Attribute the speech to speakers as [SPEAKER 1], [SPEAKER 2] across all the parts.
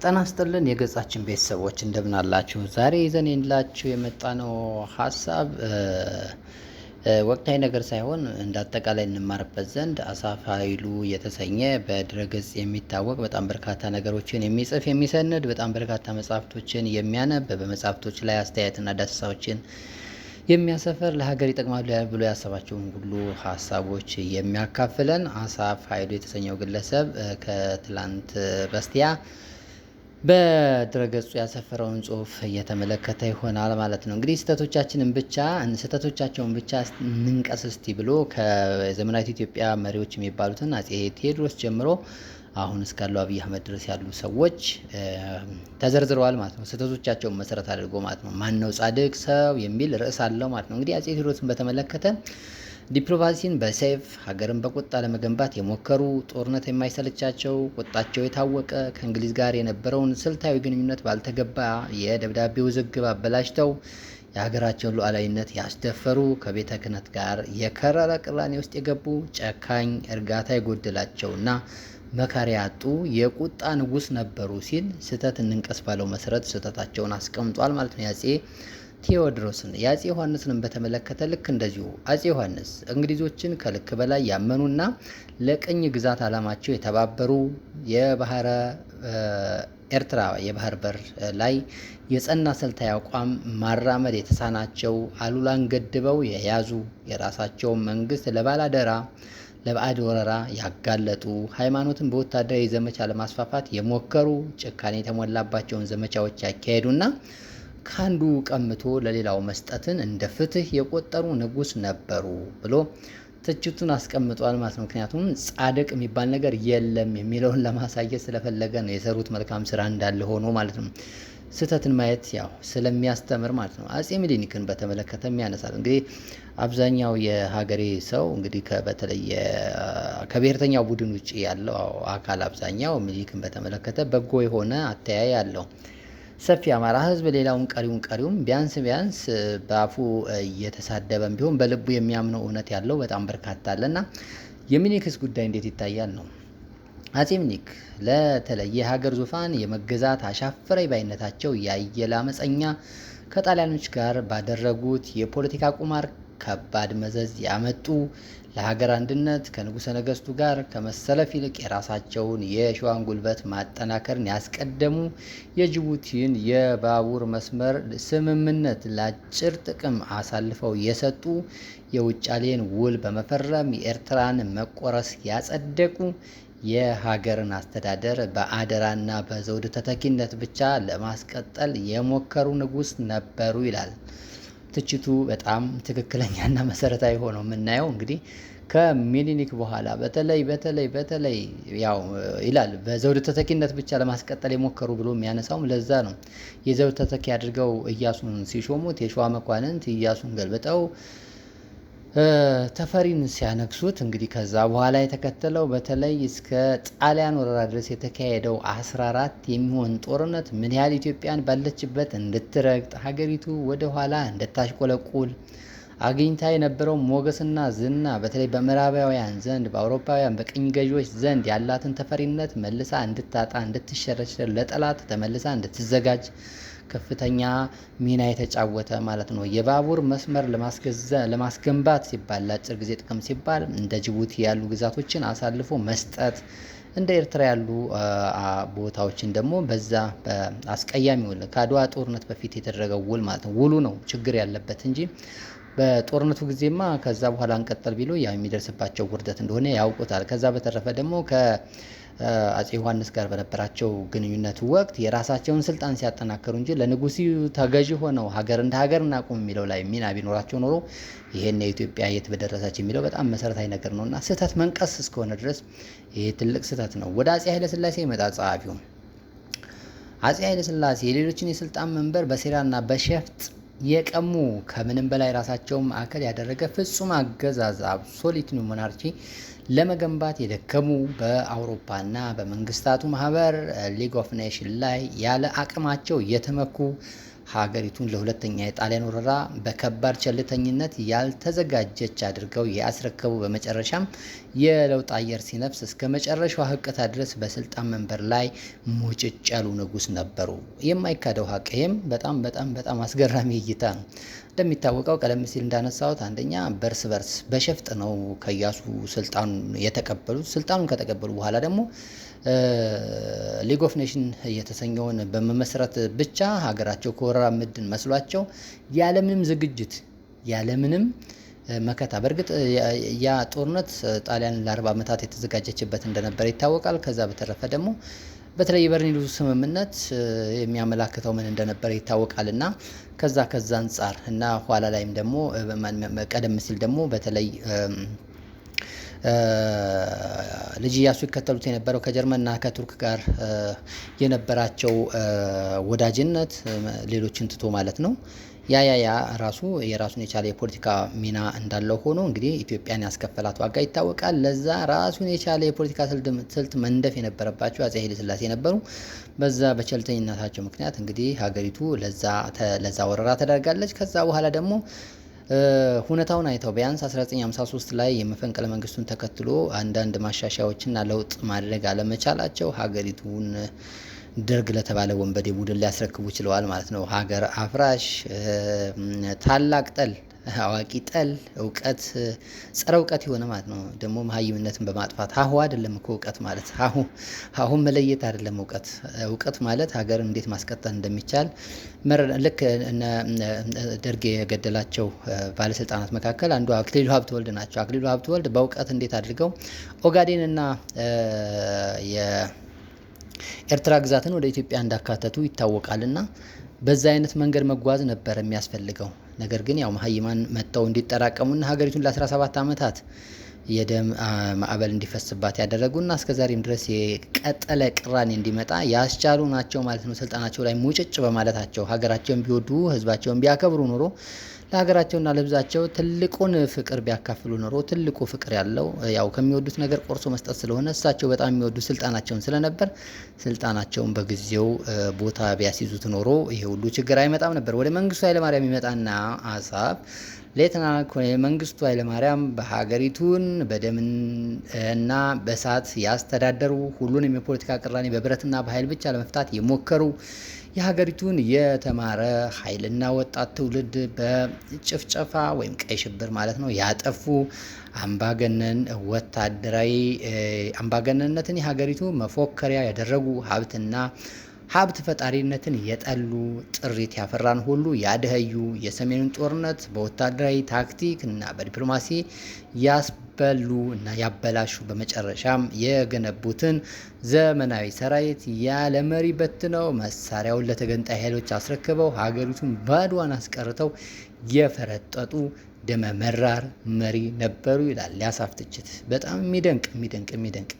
[SPEAKER 1] ጤና ይስጥልን የገጻችን ቤተሰቦች እንደምን አላችሁ? ዛሬ ይዘንላችሁ የመጣነው ሀሳብ ወቅታዊ ነገር ሳይሆን እንደ አጠቃላይ እንማርበት ዘንድ አሳፍ ኃይሉ የተሰኘ በድረገጽ የሚታወቅ በጣም በርካታ ነገሮችን የሚጽፍ የሚሰንድ በጣም በርካታ መጽሐፍቶችን የሚያነብ በመጽሐፍቶች ላይ አስተያየትና ዳሰሳዎችን የሚያሰፍር ለሀገር ይጠቅማሉ ብሎ ያሰባቸውን ሁሉ ሀሳቦች የሚያካፍለን አሳፍ ኃይሉ የተሰኘው ግለሰብ ከትላንት በስቲያ በድረገጹ ያሰፈረውን ጽሁፍ እየተመለከተ ይሆናል ማለት ነው። እንግዲህ ስህተቶቻቸውን ብቻ እንንቀስ እስቲ ብሎ ከዘመናዊት ኢትዮጵያ መሪዎች የሚባሉትን አጼ ቴዎድሮስ ጀምሮ አሁን እስካለው አብይ አህመድ ድረስ ያሉ ሰዎች ተዘርዝረዋል ማለት ነው። ስህተቶቻቸውን መሰረት አድርጎ ማለት ነው። ማን ነው ጻድቅ ሰው የሚል ርዕስ አለው ማለት ነው። እንግዲህ አጼ ቴዎድሮስን በተመለከተ ዲፕሎማሲን በሰይፍ ሀገርን በቁጣ ለመገንባት የሞከሩ ጦርነት የማይሰለቻቸው ቁጣቸው የታወቀ ከእንግሊዝ ጋር የነበረውን ስልታዊ ግንኙነት ባልተገባ የደብዳቤ ውዝግብ አበላሽተው የሀገራቸውን ሉዓላዊነት ያስደፈሩ ከቤተ ክህነት ጋር የከረረ ቅራኔ ውስጥ የገቡ ጨካኝ እርጋታ የጎደላቸውና መካሪ ያጡ የቁጣ ንጉስ ነበሩ ሲል ስህተት እንንቀስ ባለው መሰረት ስህተታቸውን አስቀምጧል ማለት ነው። ያጼ ቴዎድሮስን የአጼ ዮሐንስን በተመለከተ ልክ እንደዚሁ አጼ ዮሐንስ እንግሊዞችን ከልክ በላይ ያመኑና ለቅኝ ግዛት ዓላማቸው የተባበሩ የባህረ ኤርትራ የባህር በር ላይ የጸና ስልታዊ አቋም ማራመድ የተሳናቸው አሉላን ገድበው የያዙ የራሳቸውን መንግስት ለባላደራ ለባዕድ ወረራ ያጋለጡ ሃይማኖትን በወታደራዊ ዘመቻ ለማስፋፋት የሞከሩ ጭካኔ የተሞላባቸውን ዘመቻዎች ያካሄዱና ከአንዱ ቀምቶ ለሌላው መስጠትን እንደ ፍትህ የቆጠሩ ንጉስ ነበሩ ብሎ ትችቱን አስቀምጧል ማለት ነው። ምክንያቱም ጻድቅ የሚባል ነገር የለም የሚለውን ለማሳየት ስለፈለገ ነው። የሰሩት መልካም ስራ እንዳለ ሆኖ ማለት ነው። ስህተትን ማየት ያው ስለሚያስተምር ማለት ነው። አጼ ምኒልክን በተመለከተም ያነሳል። እንግዲህ አብዛኛው የሀገሬ ሰው እንግዲህ በተለይ ከብሔርተኛው ቡድን ውጭ ያለው አካል አብዛኛው ምኒልክን በተመለከተ በጎ የሆነ አተያይ አለው። ሰፊ አማራ ህዝብ ሌላውን ቀሪውን ቢያንስ በአፉ እየተሳደበም ቢሆን በልቡ የሚያምነው እውነት ያለው በጣም በርካታ አለና የሚኒክስ ጉዳይ እንዴት ይታያል ነው። አጼ ምኒልክ ለተለየ የሀገር ዙፋን የመገዛት አሻፈረኝ ባይነታቸው ያየለ አመፀኛ ከጣሊያኖች ጋር ባደረጉት የፖለቲካ ቁማር ከባድ መዘዝ ያመጡ ለሀገር አንድነት ከንጉሠ ነገስቱ ጋር ከመሰለፍ ይልቅ የራሳቸውን የሸዋን ጉልበት ማጠናከርን ያስቀደሙ የጅቡቲን የባቡር መስመር ስምምነት ለአጭር ጥቅም አሳልፈው የሰጡ የውጫሌን ውል በመፈረም የኤርትራን መቆረስ ያጸደቁ የሀገርን አስተዳደር በአደራና በዘውድ ተተኪነት ብቻ ለማስቀጠል የሞከሩ ንጉስ ነበሩ ይላል። ትችቱ በጣም ትክክለኛና መሰረታዊ ሆኖ የምናየው እንግዲህ ከሚኒሊክ በኋላ በተለይ ያው ይላል በዘውድ ተተኪነት ብቻ ለማስቀጠል የሞከሩ ብሎ የሚያነሳውም ለዛ ነው። የዘውድ ተተኪ አድርገው እያሱን ሲሾሙት የሸዋ መኳንንት እያሱን ገልብጠው ተፈሪን ሲያነግሱት እንግዲህ ከዛ በኋላ የተከተለው በተለይ እስከ ጣሊያን ወረራ ድረስ የተካሄደው 14 የሚሆን ጦርነት ምን ያህል ኢትዮጵያን ባለችበት እንድትረግጥ ሀገሪቱ ወደ ኋላ እንድታሽቆለቁል አግኝታ የነበረው ሞገስና ዝና በተለይ በምዕራባውያን ዘንድ በአውሮፓውያን በቅኝ ገዢዎች ዘንድ ያላትን ተፈሪነት መልሳ እንድታጣ እንድትሸረሸር ለጠላት ተመልሳ እንድትዘጋጅ ከፍተኛ ሚና የተጫወተ ማለት ነው። የባቡር መስመር ለማስገንባት ሲባል ለአጭር ጊዜ ጥቅም ሲባል እንደ ጅቡቲ ያሉ ግዛቶችን አሳልፎ መስጠት፣ እንደ ኤርትራ ያሉ ቦታዎችን ደግሞ በዛ በአስቀያሚ ውል ከአድዋ ጦርነት በፊት የተደረገው ውል ማለት ነው። ውሉ ነው ችግር ያለበት እንጂ በጦርነቱ ጊዜማ ከዛ በኋላ እንቀጠል ቢሉ ያው የሚደርስባቸው ውርደት እንደሆነ ያውቁታል። ከዛ በተረፈ ደግሞ አጼ ዮሐንስ ጋር በነበራቸው ግንኙነት ወቅት የራሳቸውን ስልጣን ሲያጠናከሩ እንጂ ለንጉሱ ተገዢ ሆነው ሀገር እንደ ሀገር እናቁም የሚለው ላይ ሚና ቢኖራቸው ኖሮ ይሄን የኢትዮጵያ የት በደረሰች የሚለው በጣም መሰረታዊ ነገር ነውና ስህተት መንቀስ እስከሆነ ድረስ ይሄ ትልቅ ስህተት ነው። ወደ አጼ ኃይለ ሥላሴ ይመጣል ጸሐፊው። አጼ ኃይለ ሥላሴ የሌሎችን የስልጣን መንበር በሴራና በሸፍጥ የቀሙ ከምንም በላይ ራሳቸውን ማዕከል ያደረገ ፍጹም አገዛዝ አብሶሉት ሞናርኪ ለመገንባት የደከሙ በአውሮፓና በመንግስታቱ ማህበር ሊግ ኦፍ ኔሽን ላይ ያለ አቅማቸው የተመኩ ሀገሪቱን ለሁለተኛ የጣሊያን ወረራ በከባድ ቸልተኝነት ያልተዘጋጀች አድርገው ያስረከቡ፣ በመጨረሻም የለውጥ አየር ሲነፍስ እስከ መጨረሻው ህቅታ ድረስ በስልጣን መንበር ላይ ሙጭጭ ያሉ ንጉስ ነበሩ። የማይካደው ሀቅ። ይህም በጣም በጣም በጣም አስገራሚ እይታ ነው። እንደሚታወቀው ቀደም ሲል እንዳነሳሁት አንደኛ በርስ በርስ በሸፍጥ ነው ከኢያሱ ስልጣኑን የተቀበሉት። ስልጣኑን ከተቀበሉ በኋላ ደግሞ ሊግ ኦፍ ኔሽን የተሰኘውን በመመስረት ብቻ ሀገራቸው ከወረራ ምድን መስሏቸው ያለምንም ዝግጅት ያለምንም መከታ። በእርግጥ ያ ጦርነት ጣሊያን ለ40 ዓመታት የተዘጋጀችበት እንደነበረ ይታወቃል። ከዛ በተረፈ ደግሞ በተለይ የበርሊኑ ስምምነት የሚያመላክተው ምን እንደነበረ ይታወቃል። እና ከዛ አንጻር እና ኋላ ላይም ደግሞ ቀደም ሲል ደግሞ በተለይ ልጅ ኢያሱ ይከተሉት የነበረው ከጀርመንና ከቱርክ ጋር የነበራቸው ወዳጅነት ሌሎችን ትቶ ማለት ነው ያ ራሱ የራሱን የቻለ የፖለቲካ ሚና እንዳለው ሆኖ እንግዲህ ኢትዮጵያን ያስከፈላት ዋጋ ይታወቃል። ለዛ ራሱን የቻለ የፖለቲካ ስልት መንደፍ የነበረባቸው አፄ ኃይለ ሥላሴ ነበሩ። በዛ በቸልተኝነታቸው ምክንያት እንግዲህ ሀገሪቱ ለዛ ወረራ ተደርጋለች። ከዛ በኋላ ደግሞ ሁኔታውን አይተው ቢያንስ 1953 ላይ የመፈንቅለ መንግስቱን ተከትሎ አንዳንድ ማሻሻያዎችና ለውጥ ማድረግ አለመቻላቸው ሀገሪቱን ደርግ ለተባለ ወንበዴ ቡድን ሊያስረክቡ ችለዋል ማለት ነው። ሀገር አፍራሽ፣ ታላቅ ጠል፣ አዋቂ ጠል፣ እውቀት ጸረ እውቀት የሆነ ማለት ነው። ደግሞ መሀይምነትን በማጥፋት ሀሁ አይደለም እኮ እውቀት ማለት ሀሁን መለየት አይደለም እውቀት ማለት ሀገር እንዴት ማስቀጠል እንደሚቻል ልክ ደርግ የገደላቸው ባለስልጣናት መካከል አንዱ አክሊሉ ሀብተወልድ ናቸው። አክሊሉ ሀብተወልድ በእውቀት እንዴት አድርገው ኦጋዴንና ኤርትራ ግዛትን ወደ ኢትዮጵያ እንዳካተቱ ይታወቃልና በዛ አይነት መንገድ መጓዝ ነበር የሚያስፈልገው። ነገር ግን ያው መሀይማን መጥተው እንዲጠራቀሙና ሀገሪቱን ለ17 ዓመታት የደም ማዕበል እንዲፈስባት ያደረጉና እስከዛሬም ድረስ የቀጠለ ቅራኔ እንዲመጣ ያስቻሉ ናቸው ማለት ነው። ስልጣናቸው ላይ ሙጭጭ በማለታቸው ሀገራቸውን ቢወዱ ህዝባቸውን ቢያከብሩ ኖሮ ለሀገራቸውና ለህዝባቸው ትልቁን ፍቅር ቢያካፍሉ ኖሮ ትልቁ ፍቅር ያለው ያው ከሚወዱት ነገር ቆርሶ መስጠት ስለሆነ እሳቸው በጣም የሚወዱት ስልጣናቸውን ስለነበር ስልጣናቸውን በጊዜው ቦታ ቢያስይዙት ኖሮ ይሄ ሁሉ ችግር አይመጣም ነበር። ወደ መንግስቱ ኃይለማርያም ይመጣና ሀሳብ ሌተናል ኮሎኔል መንግስቱ ኃይለማርያም በሀገሪቱን በደምና በእሳት ያስተዳደሩ፣ ሁሉንም የፖለቲካ ቅራኔ በብረትና በኃይል ብቻ ለመፍታት የሞከሩ፣ የሀገሪቱን የተማረ ኃይልና ወጣት ትውልድ በጭፍጨፋ ወይም ቀይ ሽብር ማለት ነው ያጠፉ፣ አምባገነንነትን የሀገሪቱ መፎከሪያ ያደረጉ፣ ሀብት ፈጣሪነትን የጠሉ፣ ጥሪት ያፈራን ሁሉ ያደኸዩ፣ የሰሜኑን ጦርነት በወታደራዊ ታክቲክ እና በዲፕሎማሲ ያስበሉ እና ያበላሹ፣ በመጨረሻም የገነቡትን ዘመናዊ ሰራዊት ያለ መሪ በትነው መሳሪያውን ለተገንጣይ ኃይሎች አስረክበው ሀገሪቱን ባዷን አስቀርተው የፈረጠጡ ደመ መራር መሪ ነበሩ ይላል የአሳፍ ትችት። በጣም የሚደንቅ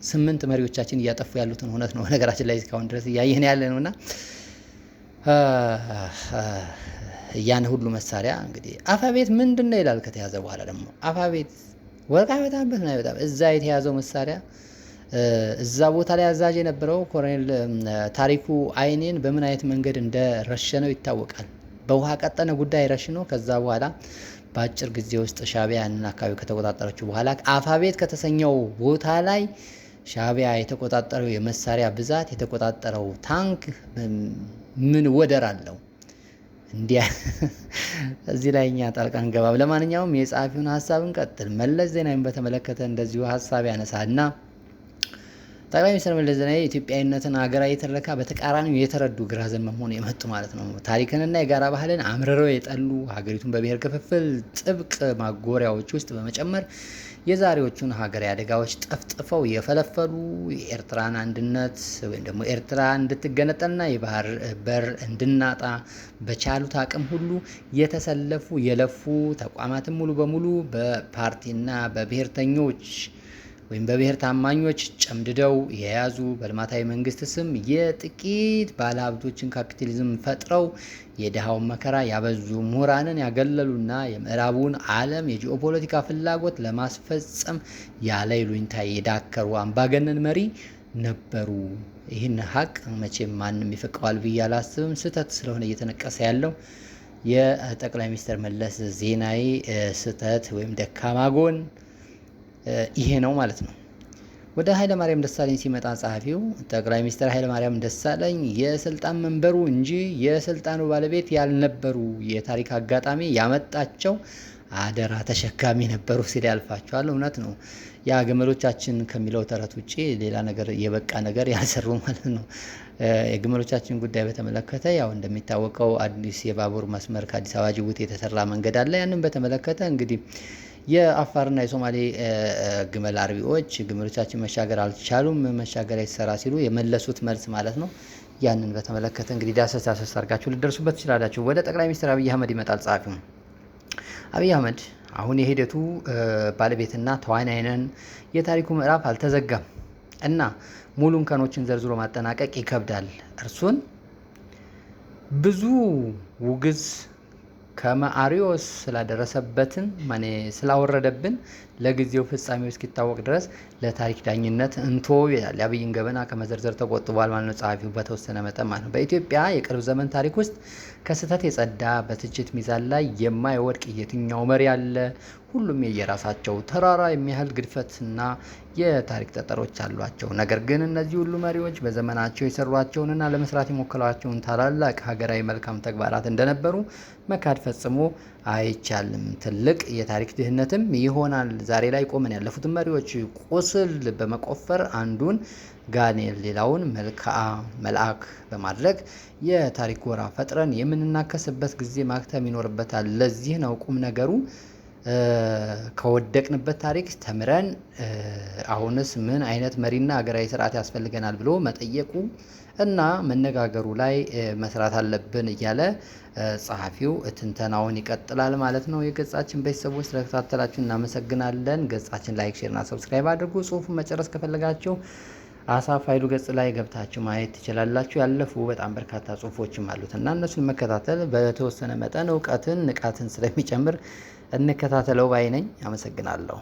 [SPEAKER 1] 8 መሪዎቻችን እያጠፉ ያሉትን እውነት ነው። ነገራችን ላይ እስካሁን ድረስ እያየን ያለ ነውና ያን ሁሉ መሳሪያ እንግዲህ አፋቤት ምንድን ነው ይላል። ከተያዘ በኋላ ደግሞ አፋቤት ወርቅ አይበጣበት ነው አይበጣም። እዛ የተያዘው መሳሪያ እዛ ቦታ ላይ አዛዥ የነበረው ኮሎኔል ታሪኩ አይኔን በምን አይነት መንገድ እንደረሸነው ይታወቃል። በውሃ ቀጠነ ጉዳይ ረሽነው ከዛ በኋላ በአጭር ጊዜ ውስጥ ሻዕቢያ ያንን አካባቢ ከተቆጣጠረችው በኋላ አፋቤት ከተሰኘው ቦታ ላይ ሻዕቢያ የተቆጣጠረው የመሳሪያ ብዛት የተቆጣጠረው ታንክ ምን ወደር አለው? እንዲያ እዚህ ላይ እኛ ጣልቃ እንገባም። ለማንኛውም የጸሐፊውን ሀሳብ እንቀጥል። መለስ ዜናዊን በተመለከተ እንደዚሁ ሀሳብ ያነሳልና ጠቅላይ ሚኒስትር መለስ ዜናዊ ኢትዮጵያዊነትን ሀገራዊ ትረካ በተቃራኒው የተረዱ ግራ ዘመም ሆነው የመጡ ማለት ነው። ታሪክንና የጋራ ባህልን አምርረው የጠሉ፣ ሀገሪቱን በብሔር ክፍፍል ጥብቅ ማጎሪያዎች ውስጥ በመጨመር የዛሬዎቹን ሀገራዊ አደጋዎች ጠፍጥፈው የፈለፈሉ፣ የኤርትራን አንድነት ወይም ደግሞ ኤርትራ እንድትገነጠልና የባህር በር እንድናጣ በቻሉት አቅም ሁሉ የተሰለፉ የለፉ፣ ተቋማትን ሙሉ በሙሉ በፓርቲና በብሔርተኞች ወይም በብሔር ታማኞች ጨምድደው የያዙ፣ በልማታዊ መንግስት ስም የጥቂት ባለሀብቶችን ካፒታሊዝም ፈጥረው የድሃውን መከራ ያበዙ፣ ምሁራንን ያገለሉና የምዕራቡን ዓለም የጂኦፖለቲካ ፍላጎት ለማስፈጸም ያለ ይሉኝታ የዳከሩ አምባገነን መሪ ነበሩ ይህን ሀቅ መቼም ማንም ይፈቀዋል ብዬ አላስብም። ስህተት ስለሆነ እየተነቀሰ ያለው የጠቅላይ ሚኒስትር መለስ ዜናዊ ስህተት ወይም ደካማ ጎን ይሄ ነው ማለት ነው። ወደ ኃይለማርያም ደሳለኝ ሲመጣ ጸሐፊው ጠቅላይ ሚኒስትር ኃይለማርያም ደሳለኝ የስልጣን መንበሩ እንጂ የስልጣኑ ባለቤት ያልነበሩ የታሪክ አጋጣሚ ያመጣቸው አደራ ተሸካሚ ነበሩ ሲል ያልፋቸዋል። እውነት ነው። ያ ግመሎቻችን ከሚለው ተረት ውጭ ሌላ ነገር የበቃ ነገር ያልሰሩ ማለት ነው። የግመሎቻችን ጉዳይ በተመለከተ ያው እንደሚታወቀው አዲስ የባቡር መስመር ከአዲስ አበባ ጅቡቲ የተሰራ መንገድ አለ። ያንን በተመለከተ እንግዲህ የአፋርና የሶማሌ ግመል አርቢዎች ግመሎቻችን መሻገር አልቻሉም፣ መሻገር አይሰራ ሲሉ የመለሱት መልስ ማለት ነው። ያንን በተመለከተ እንግዲህ ዳሰስ አድርጋችሁ ልደርሱበት ትችላላችሁ። ወደ ጠቅላይ ሚኒስትር አብይ አህመድ ይመጣል ጸሐፊው። አብይ አህመድ አሁን የሂደቱ ባለቤትና ተዋናይ ነን። የታሪኩ ምዕራፍ አልተዘጋም እና ሙሉ እንከኖችን ዘርዝሮ ማጠናቀቅ ይከብዳል። እርሱን ብዙ ውግዝ ከመአሪዎስ ስላደረሰበትን ስላወረደብን ለጊዜው ፍጻሜው እስኪታወቅ ድረስ ለታሪክ ዳኝነት እንቶ ይላል። የአብይን ገበና ከመዘርዘር ተቆጥቧል ማለት ነው ጸሐፊው በተወሰነ መጠን ማለት ነው። በኢትዮጵያ የቅርብ ዘመን ታሪክ ውስጥ ከስህተት የጸዳ በትችት ሚዛን ላይ የማይወድቅ የትኛው መሪ አለ? ሁሉም የየራሳቸው ተራራ የሚያህል ግድፈትና የታሪክ ጠጠሮች አሏቸው። ነገር ግን እነዚህ ሁሉ መሪዎች በዘመናቸው የሰሯቸውንና ለመስራት የሞከሯቸውን ታላላቅ ሀገራዊ መልካም ተግባራት እንደነበሩ መካድ ፈጽሞ አይቻልም። ትልቅ የታሪክ ድህነትም ይሆናል። ዛሬ ላይ ቆመን ያለፉትን መሪዎች ቁስል በመቆፈር አንዱን ጋኔል ሌላውን መልአክ በማድረግ የታሪክ ጎራ ፈጥረን የምንናከስበት ጊዜ ማክተም ይኖርበታል። ለዚህ ነው ቁም ነገሩ ከወደቅንበት ታሪክ ተምረን አሁንስ ምን አይነት መሪና ሀገራዊ ስርዓት ያስፈልገናል ብሎ መጠየቁ እና መነጋገሩ ላይ መስራት አለብን እያለ ጸሐፊው ትንተናውን ይቀጥላል ማለት ነው። የገጻችን ቤተሰቦች ስለተከታተላችሁ እናመሰግናለን። ገጻችን ላይክ፣ ሼር እና ሰብስክራይብ አድርጉ። ጽሁፉን መጨረስ ከፈለጋችሁ አሳፍ ኃይሉ ገጽ ላይ ገብታችሁ ማየት ትችላላችሁ። ያለፉ በጣም በርካታ ጽሁፎችም አሉት እና እነሱን መከታተል በተወሰነ መጠን እውቀትን፣ ንቃትን ስለሚጨምር እንከታተለው ባይ ነኝ። አመሰግናለሁ።